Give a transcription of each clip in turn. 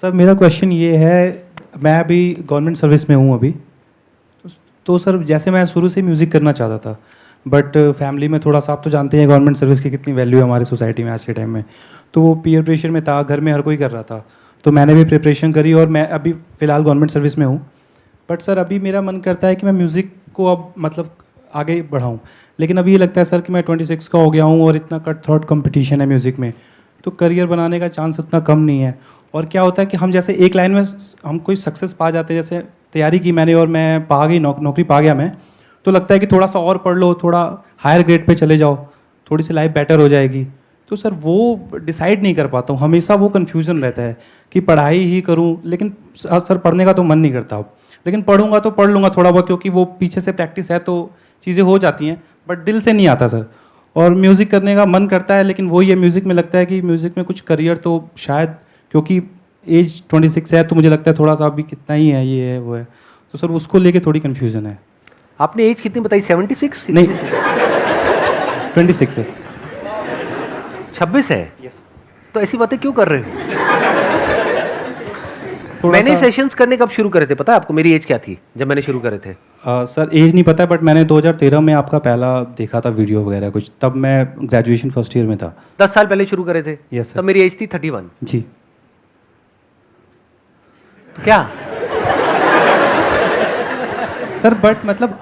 Sir मेरा question ये है, मैं अभी गवर्नमेंट सर्विस में हूँ अभी। तो सर जैसे मैं शुरू से म्यूज़िक करना चाहता था, बट फैमिली में थोड़ा सा, आप तो जानते हैं गवर्नमेंट सर्विस की कितनी वैल्यू है हमारी सोसाइटी में आज के टाइम में। तो वो पीयर प्रेशर में था, घर में हर कोई कर रहा था, तो मैंने भी प्रिपरेशन करी और मैं अभी फ़िलहाल गवर्नमेंट सर्विस में हूँ। बट सर अभी मेरा मन करता है कि मैं म्यूज़िक को अब मतलब आगे बढ़ाऊँ, लेकिन अभी ये लगता है सर कि मैं 26 का हो गया हूँ और इतना कट थ्रोट कंपटीशन है म्यूज़िक में, तो करियर बनाने का चांस उतना कम नहीं है। और क्या होता है कि हम जैसे एक लाइन में हम कोई सक्सेस पा जाते हैं, जैसे तैयारी की मैंने और मैं पा गई, नौकरी पा गया मैं, तो लगता है कि थोड़ा सा और पढ़ लो, थोड़ा हायर ग्रेड पे चले जाओ, थोड़ी सी लाइफ बेटर हो जाएगी। तो सर वो डिसाइड नहीं कर पाता हूँ, हमेशा वो कन्फ्यूज़न रहता है कि पढ़ाई ही करूँ, लेकिन सर पढ़ने का तो मन नहीं करता अब, लेकिन पढ़ूंगा तो पढ़ लूँगा थोड़ा बहुत, क्योंकि वो पीछे से प्रैक्टिस है तो चीज़ें हो जाती हैं, बट दिल से नहीं आता सर। और म्यूज़िक करने का मन करता है, लेकिन वही है, म्यूज़िक में लगता है कि म्यूज़िक में कुछ करियर तो शायद, क्योंकि एज 26 है तो मुझे लगता है थोड़ा सा अभी कितना ही है, ये है वो है, तो सर उसको लेके थोड़ी कन्फ्यूज़न है। आपने एज कितनी बताई? 76? नहीं 26 है। 26 है? यस। तो ऐसी बातें क्यों कर रहे हो? मैंने सेशंस करने कब शुरू करे थे पता है आपको? मेरी एज क्या थी जब मैंने शुरू करे थे? सर एज नहीं पता, बट मैंने 2013 में आपका पहला देखा था वीडियो वगैरह कुछ, तब मैं ग्रेजुएशन फर्स्ट ईयर में था। 10 साल पहले शुरू करे थे? Yes sir. तब मेरी एज थी 31। जी। तो क्या सर बट मतलब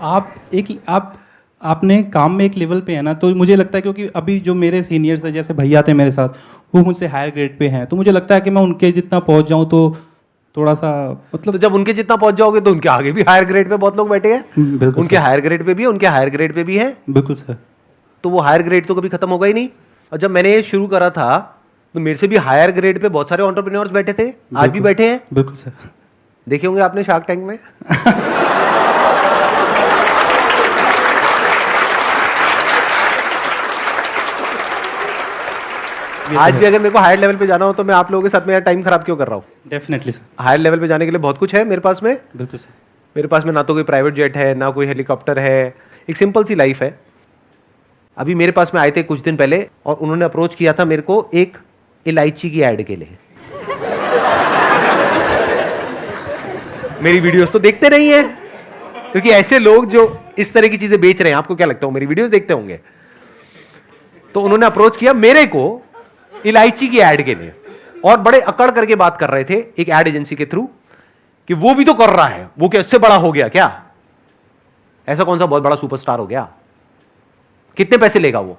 आपने काम में एक लेवल पे है ना, तो मुझे लगता है क्योंकि अभी जो मेरे सीनियर्स हैं, जैसे भैया थे मेरे साथ, वो मुझसे हायर ग्रेड पे हैं, तो मुझे लगता है कि मैं उनके जितना पहुंच जाऊं तो थोड़ा सा मतलब। तो जब उनके जितना पहुंच जाओगे तो उनके आगे भी हायर ग्रेड पे बहुत लोग बैठे हैं। बिल्कुल उनके सर। हायर ग्रेड पे भी है, उनके हायर ग्रेड पे भी है। बिल्कुल सर। तो वो हायर ग्रेड तो कभी खत्म होगा ही नहीं। और जब मैंने ये शुरू करा था तो मेरे से भी हायर ग्रेड पे बहुत सारे एंटरप्रेन्योर्स बैठे थे, आज भी बैठे हैं। बिल्कुल सर। देखे होंगे आपने शार्क टैंक में। आज भी अगर मेरे को हायर लेवल पे जाना हो तो मैं आप लोगों के साथ में यार टाइम खराब क्यों कर रहा हूँ? Definitely sir. हायर लेवल पे जाने के लिए बहुत कुछ है मेरे पास में। बिल्कुल सर। मेरे पास में ना तो कोई प्राइवेट जेट है, ना कोई हेलीकॉप्टर है, एक सिंपल सी लाइफ है। अभी मेरे पास में आए थे कुछ दिन पहले और उन्होंने अप्रोच किया था मेरे को एक इलायची की एड के लिए। मेरी वीडियोस तो देखते नहीं है, क्योंकि ऐसे लोग जो इस तरह की चीजें बेच रहे हैं, आपको क्या लगता है मेरी वीडियोस देखते होंगे? तो उन्होंने अप्रोच किया मेरे को इलायची की एड के लिए और बड़े अकड़ करके बात कर रहे थे एक एड एजेंसी के थ्रू कि वो भी तो कर रहा है, वो क्या इससे बड़ा हो गया क्या? ऐसा कौन सा बहुत बड़ा सुपरस्टार हो गया? कितने पैसे लेगा वो?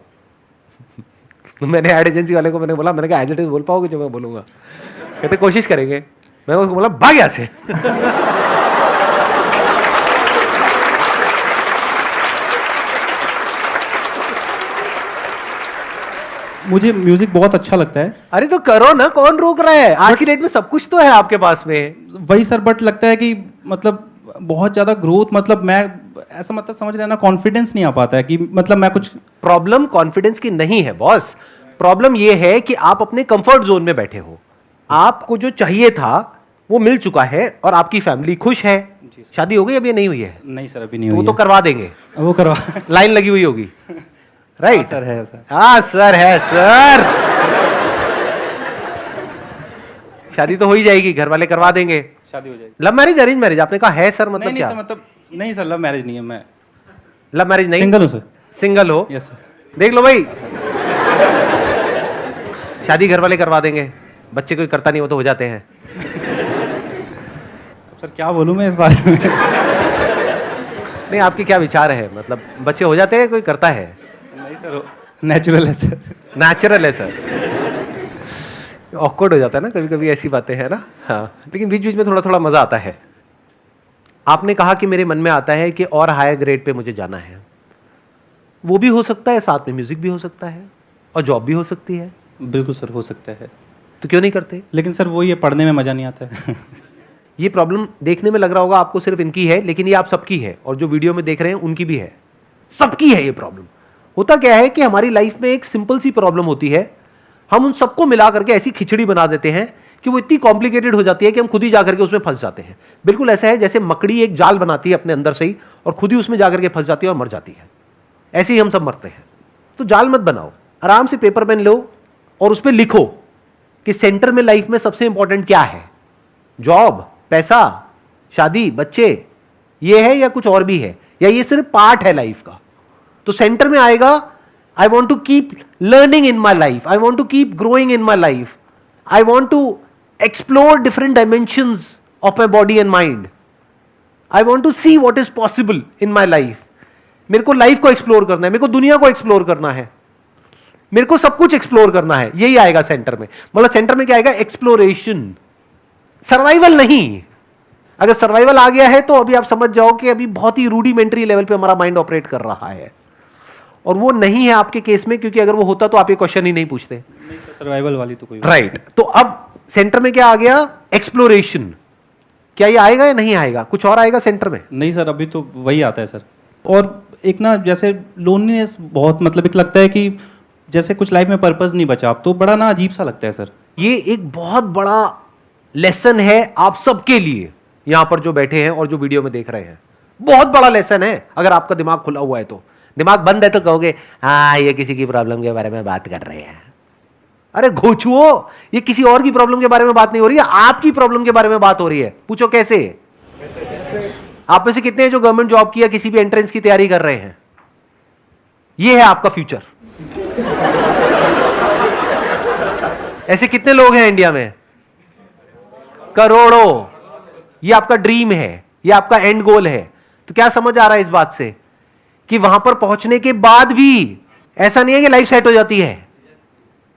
मैंने एड एजेंसी वाले को बोला, मैंने कहा एज इट इज बोल पाओगे जो मैं बोलूंगा? कहते कोशिश करेंगे। मैंने उसको बोला भाग यहाँ से। मुझे म्यूजिक बहुत अच्छा लगता है। अरे तो करो ना, कौन रोक रहा है? आज की डेट में सब कुछ तो है आपके पास में। वही सर, बट लगता है कि मतलब बहुत ज्यादा ग्रोथ, मतलब मैं ऐसा मतलब समझ रहे हैं ना, कॉन्फिडेंस नहीं आ पाता है कि मतलब मैं कुछ। प्रॉब्लम कॉन्फिडेंस की नहीं है बॉस, प्रॉब्लम यह है कि आप अपने कंफर्ट जोन में बैठे हो। आपको जो चाहिए था वो मिल चुका है और आपकी फैमिली खुश है। शादी हो गई अभी? नहीं हुई है? नहीं सर अभी नहीं तो हुई वो तो है। करवा देंगे, वो करवा। लाइन लगी हुई होगी। राइट सर है सर। हाँ सर है सर। शादी तो हो ही जाएगी, घर वाले करवा देंगे। शादी हो जाएगी। Love marriage arrange marriage? आपने कहा है सर, मतलब नहीं क्या? सर, मतलब नहीं सर, लव मैरिज नहीं है, मैं लव मैरिज नहीं, सिंगल हूँ सर। सिंगल हो? Yes sir. देख लो भाई, शादी घर वाले करवा देंगे, बच्चे कोई करता नहीं, वो तो हो जाते हैं। सर क्या बोलूँ मैं इस बारे में? नहीं, आपके क्या विचार है? मतलब बच्चे हो जाते हैं, कोई करता है? नहीं सर, नेचुरल है सर। नेचुरल है सर। ऑकवर्ड हो जाता है ना कभी कभी ऐसी बातें, है ना? हाँ, लेकिन बीच बीच में थोड़ा थोड़ा मजा आता है। आपने कहा कि मेरे मन में आता है कि और हायर ग्रेड पे मुझे जाना है। वो भी हो सकता है, साथ में म्यूजिक भी हो सकता है और जॉब भी हो सकती है। बिल्कुल सर, हो सकता है। तो क्यों नहीं करते? लेकिन सर वो ये पढ़ने में मजा नहीं आता है। ये प्रॉब्लम देखने में लग रहा होगा आपको सिर्फ इनकी है, लेकिन ये आप सबकी है और जो वीडियो में देख रहे हैं उनकी भी है, सबकी है ये प्रॉब्लम। होता क्या है कि हमारी लाइफ में एक सिंपल सी प्रॉब्लम होती है, हम उन सबको मिला करके ऐसी खिचड़ी बना देते हैं कि वो इतनी कॉम्प्लिकेटेड हो जाती है कि हम खुद ही जाकर के उसमें फंस जाते हैं। बिल्कुल ऐसा है जैसे मकड़ी एक जाल बनाती है अपने अंदर से ही और खुद ही उसमें जाकर के फंस जाती है और मर जाती है। ऐसे ही हम सब मरते हैं। तो जाल मत बनाओ, आराम से पेपर पेन लो और उस पर लिखो कि सेंटर में लाइफ में सबसे इंपॉर्टेंट क्या है। जॉब, पैसा, शादी, बच्चे, ये है या कुछ और भी है, या ये सिर्फ पार्ट है लाइफ का? तो सेंटर में आएगा I want to keep learning in my life, I want to keep growing in my life, I want to explore different dimensions of my body and mind, I want to see what is possible in my life. मेरे को life को explore करना है, मेरे को दुनिया को explore करना है, मेरे को सब कुछ एक्सप्लोर करना है, यही आएगा सेंटर में। मतलब सेंटर में क्या आएगा? एक्सप्लोरेशन, सर्वाइवल नहीं। अगर सर्वाइवल आ गया है तो अभी आप समझ जाओ कि अभी बहुत ही रूडिमेंट्री लेवल पे हमारा माइंड ऑपरेट कर रहा है, और वो नहीं है आपके केस में, क्योंकि अगर वो होता तो आप ये क्वेश्चन ही नहीं पूछते। सर्वाइवल वाली तो कोई राइट। तो अब सेंटर में क्या आ गया? एक्सप्लोरेशन। क्या ये आएगा या नहीं आएगा? कुछ और आएगा सेंटर में? नहीं सर, अभी तो वही आता है सर। और एक ना जैसे लोनलीनेस बहुत, मतलब एक लगता है कि जैसे कुछ लाइफ में पर्पस नहीं बचा, अब तो बड़ा ना अजीब सा लगता है सर। ये एक बहुत बड़ा लेसन है आप सबके लिए, यहां पर जो बैठे हैं और जो वीडियो में देख रहे हैं, बहुत बड़ा लेसन है। अगर आपका दिमाग खुला हुआ है तो, दिमाग बंद है तो कहोगे हाँ ये किसी की प्रॉब्लम के बारे में बात कर रहे हैं। अरे घोचुओ, ये किसी और की प्रॉब्लम के बारे में बात नहीं हो रही है, आपकी प्रॉब्लम के बारे में बात हो रही है। पूछो कैसे? आप में से कितने हैं जो गवर्नमेंट जॉब की या किसी भी एंट्रेंस की तैयारी कर रहे हैं? ये है आपका फ्यूचर। ऐसे कितने लोग हैं इंडिया में? करोड़ों। ये आपका ड्रीम है, ये आपका एंड गोल है। तो क्या समझ आ रहा है इस बात से कि वहां पर पहुंचने के बाद भी ऐसा नहीं है कि लाइफ सेट हो जाती है,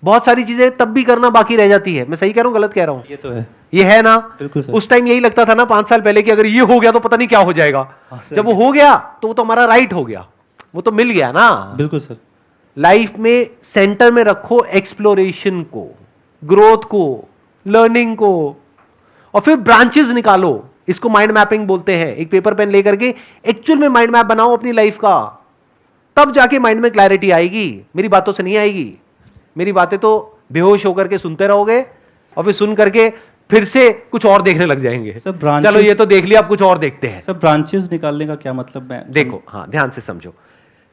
बहुत सारी चीजें तब भी करना बाकी रह जाती है। मैं सही कह रहा हूं, गलत कह रहा हूं? ये तो है, ये है ना? बिल्कुल सर। उस टाइम यही लगता था ना 5 साल पहले कि अगर ये हो गया तो पता नहीं क्या हो जाएगा। जब वो हो गया तो वो तो हमारा राइट हो गया, वो तो मिल गया ना। बिल्कुल सर। लाइफ में सेंटर में रखो एक्सप्लोरेशन को, ग्रोथ को, लर्निंग को, और फिर ब्रांचेस निकालो। इसको माइंड मैपिंग बोलते हैं। एक पेपर पेन लेकर के एक्चुअल में माइंड मैप बनाओ अपनी लाइफ का, तब जाके माइंड में क्लैरिटी आएगी। मेरी बातों से नहीं आएगी। मेरी बातें तो बेहोश होकर के सुनते रहोगे और फिर सुन करके फिर से कुछ और देखने लग जाएंगे। सब branches- चलो ये तो देख लिया, अब कुछ और देखते हैं। सब ब्रांचेस निकालने का क्या मतलब है? देखो, हाँ, ध्यान से समझो।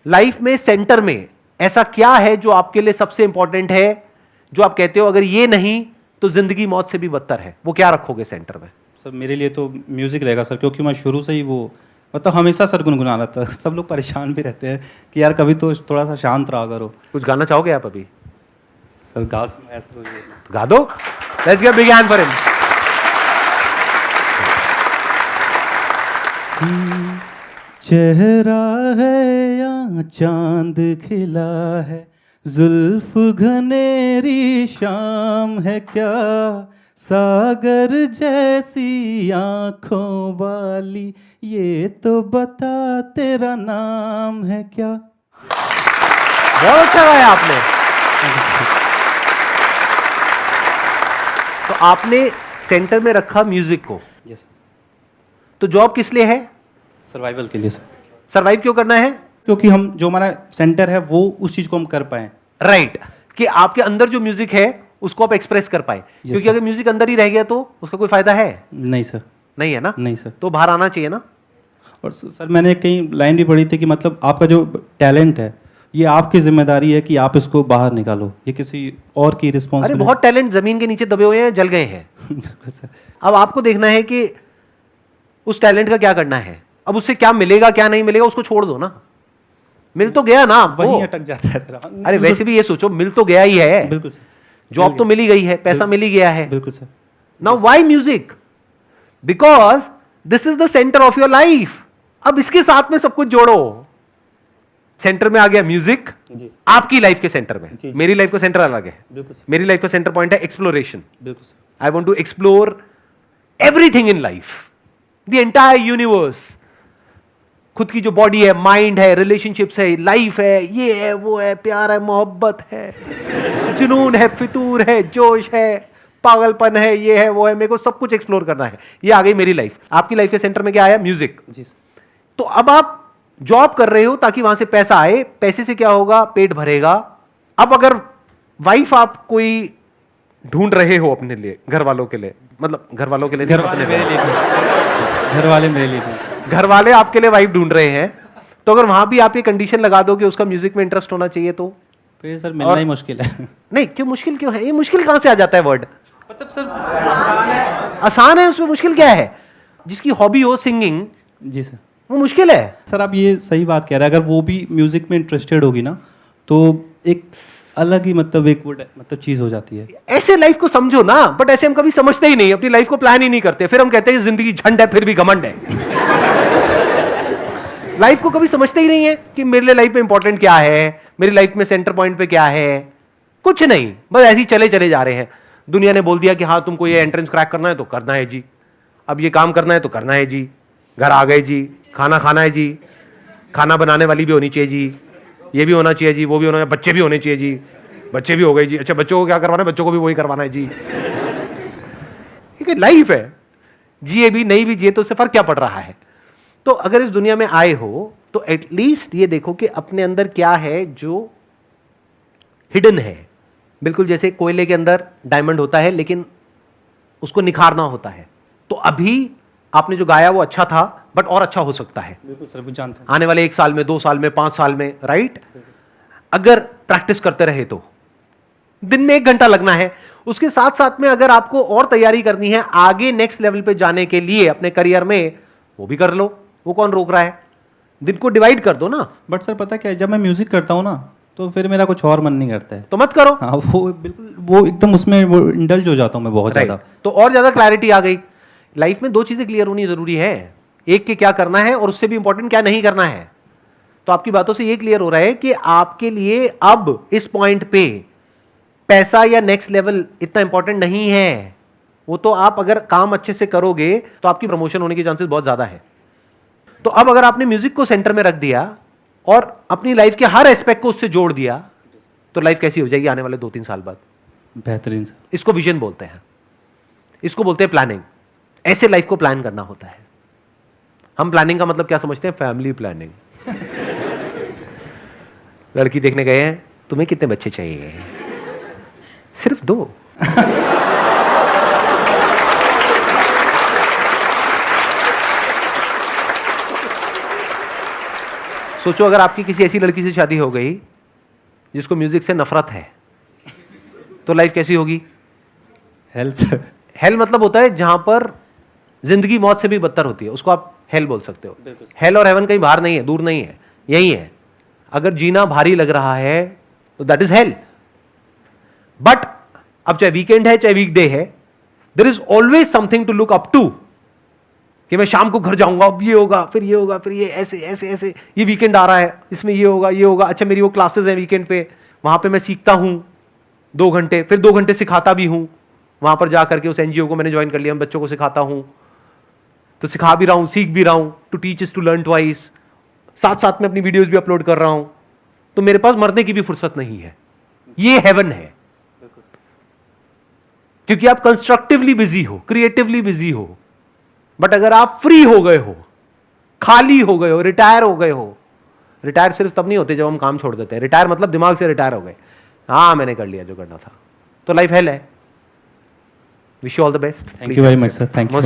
लाइफ में सेंटर में ऐसा क्या है जो आपके लिए सबसे इंपॉर्टेंट है, जो आप कहते हो अगर ये नहीं तो जिंदगी मौत से भी बदतर है? वो क्या रखोगे सेंटर में? सर मेरे लिए तो म्यूजिक रहेगा सर, क्योंकि मैं शुरू से ही वो मतलब हमेशा सर गुनगुना रहा था। सब लोग परेशान भी रहते हैं कि यार कभी तो थोड़ा सा शांत रहा करो। कुछ गाना चाहोगे आप अभी? सर गा ऐसा कुछ तो गा दो। Let's give big hand for him. चेहरा है या चांद खिला है, जुल्फ घनेरी शाम है क्या, सागर जैसी आंखों वाली, ये तो बता तेरा नाम है क्या। बहुत अच्छा गाया आपने। तो आपने सेंटर में रखा म्यूजिक को। यस। तो जॉब किस लिए है? सर्वाइवल के लिए सर। सर्वाइव क्यों करना है? क्योंकि हम जो हमारा सेंटर है वो उस चीज को हम कर पाए। राइट। कि आपके अंदर जो म्यूजिक है उसको आप एक्सप्रेस कर पाए। क्योंकि sir. अगर म्यूजिक अंदर ही रह गया तो उसका कोई फायदा है? नहीं सर। नहीं है ना? नहीं सर। तो बाहर आना चाहिए ना। और सर मैंने कहीं लाइन भी पढ़ी थी कि मतलब आपका जो टैलेंट है ये आपकी जिम्मेदारी है कि आप इसको बाहर निकालो, ये किसी और की अरे रिस्पॉन्सिबिलिटी। बहुत टैलेंट जमीन के नीचे दबे हुए हैं, जल गए हैं। अब आपको देखना है कि उस टैलेंट का क्या करना है। अब उससे क्या मिलेगा क्या नहीं मिलेगा उसको छोड़ दो ना। मिल तो गया ना आपको। वहीं अटक जाता है सर। अरे वैसे भी ये सोचो, मिल तो गया ही है। बिल्कुल सर। जॉब तो मिल ही गई है, पैसा मिल ही गया है। बिल्कुल sir. Now why music? Because this is the centre of your life. अब इसके साथ में सब कुछ जोड़ो। सेंटर में आ गया म्यूजिक, जी आपकी लाइफ के सेंटर में। जी। मेरी लाइफ का सेंटर अलग है। बिल्कुल सर। मेरी लाइफ का सेंटर पॉइंट है एक्सप्लोरेशन। बिल्कुल sir. I want to explore everything in life, the entire universe. खुद की जो बॉडी है, माइंड है, रिलेशनशिप्स है, लाइफ है, ये है, वो है, प्यार है, मोहब्बत है, जुनून है, फितूर है, जोश है, पागलपन है, ये है, वो है, मेरे को सब कुछ एक्सप्लोर करना है। ये आ गई मेरी लाइफ। आपकी लाइफ के सेंटर में क्या आया? म्यूजिक। जी सर। तो अब आप जॉब कर रहे हो ताकि वहां से पैसा आए। पैसे से क्या होगा? पेट भरेगा। अब अगर वाइफ आप कोई ढूंढ रहे हो अपने लिए, घर वालों के लिए, मतलब घर वालों के लिए, घर वाले मेरे लिए नहीं। घर वाले मेरे लिए नहीं। घर वाले आपके लिए वाइफ ढूंढ रहे हैं, तो अगर वहां भी आप ये कंडीशन लगा दो कि उसका म्यूजिक में इंटरेस्ट होना चाहिए तो फिर सर मिलना ही मुश्किल है। नहीं। क्यों मुश्किल क्यों है? ये मुश्किल कहां से आ जाता है वर्ड? मतलब सर आसान है, उसमें मुश्किल क्या है? जिसकी हॉबी हो सिंगिंग, जी सर। वो मुश्किल है। सर आप ये सही बात कह रहे हैं, अगर वो भी म्यूजिक में इंटरेस्टेड होगी ना तो एक अलग ही मतलब एक वो मतलब चीज़ हो जाती है। ऐसे लाइफ को समझो ना, बट ऐसे हम कभी समझते ही नहीं, अपनी लाइफ को प्लान ही नहीं करते, फिर हम कहते हैं जिंदगी झंड है फिर भी घमंड है। लाइफ को कभी समझते ही नहीं है कि मेरे लिए लाइफ में इंपॉर्टेंट क्या है, मेरी लाइफ में सेंटर पॉइंट पे क्या है, कुछ नहीं, बस ऐसे ही चले चले जा रहे हैं। दुनिया ने बोल दिया कि हाँ तुमको ये एंट्रेंस क्रैक करना है तो करना है जी, अब ये काम करना है तो करना है जी, घर आ गए जी, खाना खाना है जी, खाना बनाने वाली भी होनी चाहिए जी, ये भी होना चाहिए जी, वो भी होना चाहिए, बच्चे भी होने चाहिए जी, बच्चे भी हो गए जी, अच्छा बच्चों को क्या करवाना है, बच्चों को भी वही करवाना है जी। ठीक है, लाइफ है, जिए भी नहीं भी जिए तो उससे फर्क क्या पड़ रहा है। तो अगर इस दुनिया में आए हो तो एटलीस्ट ये देखो कि अपने अंदर क्या है जो हिडन है। बिल्कुल जैसे कोयले के अंदर डायमंड होता है लेकिन उसको निखारना होता है। तो अभी आपने जो गाया वो अच्छा था, बट और अच्छा हो सकता है। बिल्कुल सर, वो जानते हैं। आने वाले 1 साल में, 2 साल में, 5 साल में, राइट? अगर प्रैक्टिस करते रहे तो दिन में 1 घंटा लगना है। उसके साथ साथ में अगर आपको और तैयारी करनी है आगे नेक्स्ट लेवल पे जाने के लिए अपने करियर में, वो भी कर लो, वो कौन रोक रहा है? दिन को डिवाइड कर दो ना। बट सर पता क्या है, जब मैं म्यूजिक करता हूँ ना तो फिर मेरा कुछ और मन नहीं करता है। तो मत करो। हाँ, वो बिल्कुल वो एकदम उसमें वो इंडल्ज हो जाता हूँ मैं बहुत Right. ज़्यादा। तो और ज्यादा क्लैरिटी आ गई। लाइफ में 2 चीजें क्लियर होनी जरूरी है, एक के क्या करना है और उससे भी इंपॉर्टेंट क्या नहीं करना है। तो आपकी बातों से ये क्लियर हो रहा है कि आपके लिए अब इस पॉइंट पे पैसा या नेक्स्ट लेवल इतना इंपॉर्टेंट नहीं है। वो तो आप अगर काम अच्छे से करोगे तो आपकी प्रमोशन होने के चांसेस बहुत ज्यादा है। तो अब अगर आपने म्यूजिक को सेंटर में रख दिया और अपनी लाइफ के हर एस्पेक्ट को उससे जोड़ दिया तो लाइफ कैसी हो जाएगी आने वाले 2-3 साल बाद? बेहतरीन सर। इसको विजन बोलते हैं, इसको बोलते हैं प्लानिंग। ऐसे लाइफ को प्लान करना होता है। हम प्लानिंग का मतलब क्या समझते हैं? Family planning. लड़की देखने गए हैं, तुम्हें कितने बच्चे चाहिए? सिर्फ 2। सोचो अगर आपकी किसी ऐसी लड़की से शादी हो गई जिसको म्यूजिक से नफरत है, तो लाइफ कैसी होगी? Hello sir. हेल मतलब होता है जहां पर जिंदगी मौत से भी बदतर होती है, उसको आप हेल बोल सकते हो। हेल और हेवन कहीं बाहर नहीं है, दूर नहीं है, यही है। अगर जीना भारी लग रहा है तो दैट इज हेल। बट अब चाहे वीकेंड है चाहे वीकडे है, there is always something to look up to, कि मैं शाम को घर जाऊंगा, अब ये होगा, फिर ये होगा, फिर ये ऐसे ऐसे ऐसे, ये वीकेंड आ रहा है, इसमें ये होगा, ये होगा। अच्छा मेरी वो क्लासेस हैं वीकेंड पे, वहां पे मैं सीखता हूं 2 घंटे, फिर 2 घंटे सिखाता भी हूं। वहां पर जाकर के उस एनजीओ को मैंने ज्वाइन कर लिया, मैं बच्चों को सिखाता हूं, तो सिखा भी रहा हूं, सीख भी रहा हूं। To teach is to learn twice. साथ साथ में अपनी वीडियोस भी अपलोड कर रहा हूं। तो मेरे पास मरने की भी फुर्सत नहीं है। ये हेवन है, क्योंकि आप कंस्ट्रक्टिवली बिजी हो, क्रिएटिवली बिजी हो। बट अगर आप फ्री हो गए हो, खाली हो गए हो, रिटायर हो गए हो, रिटायर सिर्फ तब नहीं होते जब हम काम छोड़ देते हैं। रिटायर मतलब दिमाग से रिटायर हो गए, हाँ मैंने कर लिया जो करना था, तो लाइफ हेल है। Wish you all the best. Thank you very much sir. Thank you.